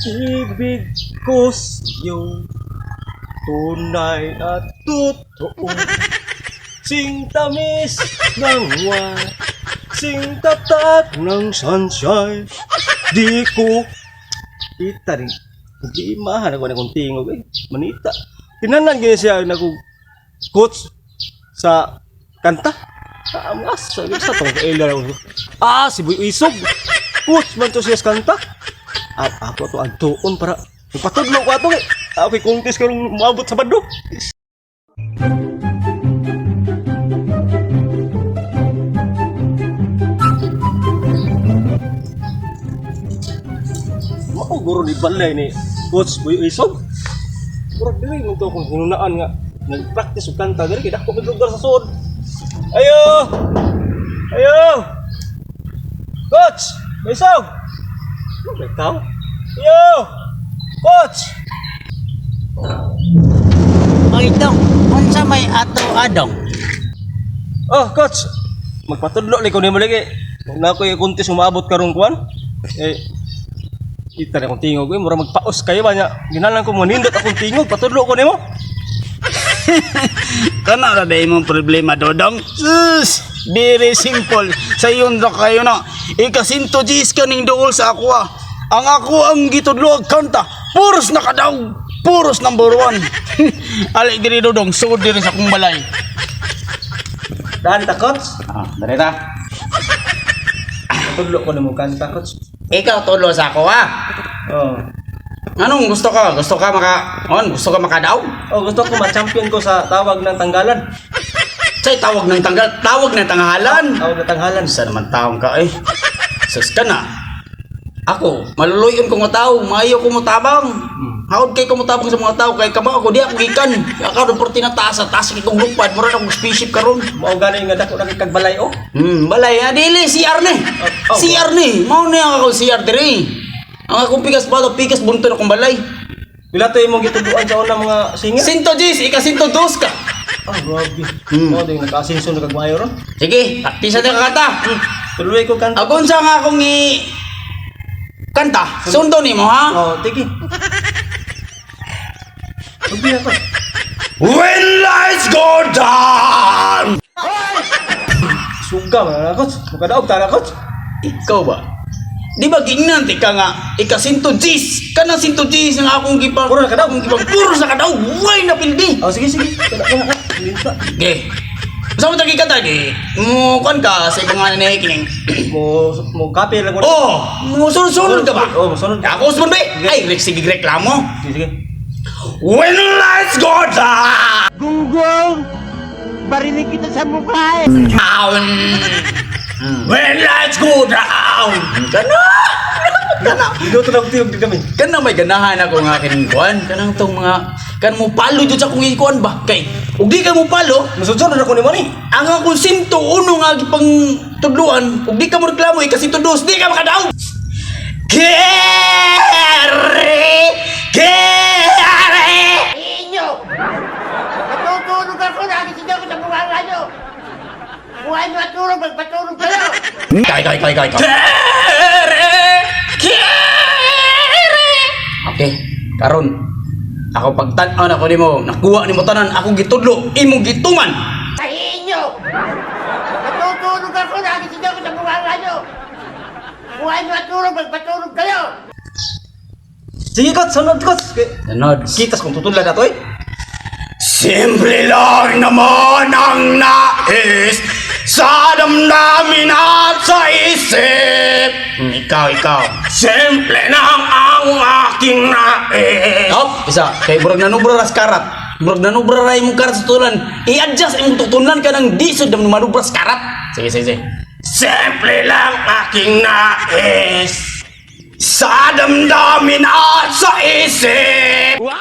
Ibig ko sa'yo, tunay at totoo. Sing tamis ng wine, sing tatak ng sunshine. Di ko kita rin. Hindi mahan ako na kong tingog manita. Tinanan gini siya coach sa kanta. Amas, sabi sa tong kailan ako. Si Boy Isog. Coach man to siya sa kanta. Ako to agtuon para ipatudlo ko ato Ako kontes karong maabot sa bando. Guro di balay ni Coach Boy Isog. Murag diri mo to kung hinunaan nga nag-practice og kanta diri kay dako midlugar sa suod. Ayo! Ayo! Coach! Boy Isog! Ano ba ikaw? Ayo! Coach! Idong, unsa may ato adong? Coach! Magpatudlo li ko nimo lagi. Na ko i-contest umabot karong kuan. Kita na akong tingog, mura magpaos kayo ba niya? Ginalang ko mo, nindot akong tingog, patudlo ko nimo. Kana ra day mong problema, Dodong? Sus! Very simple. Sa iyon ra kayo na. Ikasinto G's kaning duol sa ako Ang ako ang gitudlo og kanta. Puros nakadaog. Puros number 1. Ali diri Dodong, sugod diri sa akong balay. Dali ta, Coach? Dali ta. Patudlo ko nimo kanta, Coach. Ikaw tulo sa ako Anong gusto ka? Gusto ka makadaog? Gusto ko ma-champion ko sa tawag ng tanggalan. Say tawag ng tanghalan. Tawag ng tanghalan. Sa naman taong ka Sus ka na. Ako, maluluyon ko mga tao, maayo ko mo tabang. Haod kay ko mo tabang sa mga tao kay kamo ako di ako gikan. Ako do porti na taas kay kong lupad, mura na spaceship karon. Mao gani nga dako na kag balay Balay dili CR ni. CR ni. Mao ni ako CR diri. Ang akong pikas bunto na kong balay. Pila to imong gituduan sa una mga singer? Sinto G's, ika-sinto dos ka. Grabe. Mao ding naka-asenso na kag mayor. Sige, pisa na kanta. Tuloy ko kanta. Agon sa nga akong kanta. Sundo nimo ha? Tiki. Sabi ako. When lights go down. Suga man Coach. Makadaog ta Coach. Ikaw ba? Di ba ginanti ka nga ika-sinto G's? Kanang sinto G's nga akong gipang Puro na kadaog. Puro sa kadaog. Way na pildi. Sige. Kada ka. Linta. Okay. Sa mo tagi kanta di. Mo kan ka sa ibang na kining. Mo copy lang ko. Mo sunod ka ba? Sunod. Ako sunod ba? Ay, sige reklamo. Sige. When lights go down. Gunggong! Barinig kita sa mukha Down. When lights go down. Kana. Dito lang tiyog di kami. Kana may ganahan ako nga kining kuan. Kanang tong mga kan mo palo jud sa kung ikuan ba kay. Ug di ka mo palo, Masudson na ko nimo ni. ang akong sinto uno nga gipang tudluan. Ug di ka mo reklamo ikasinto dos, di ka makadaog. Kere! Inyo! Natutulog ako, nakikita ko sa mukha nyo! Buhay nyo at tulog, magpatulog kayo! Kay. Okay, karon. Ako pagtan-aw na ko nimo, nakuha nimo tanan, ako gitudlo, imong gituman. Tahiin nyo! Natutulog ako, nakikita ko sa mukha nyo! Buhay nyo at tulog, magpatulog kayo! Sige Coach, sunod Coach. Tanod. Kitas kung tutulad na to Simple lang naman ang nais sa damdamin at sa isip. Ikaw. Simple lang ang aking nais. Isa. Kay burag nanubra ras karat. Burag nanubra ray mong karat sa tulan. I-adjust imong tutunan ka ng disod na manubra sa karat. Sige. Simple lang aking nais sa damdamin at sa isip. Wow!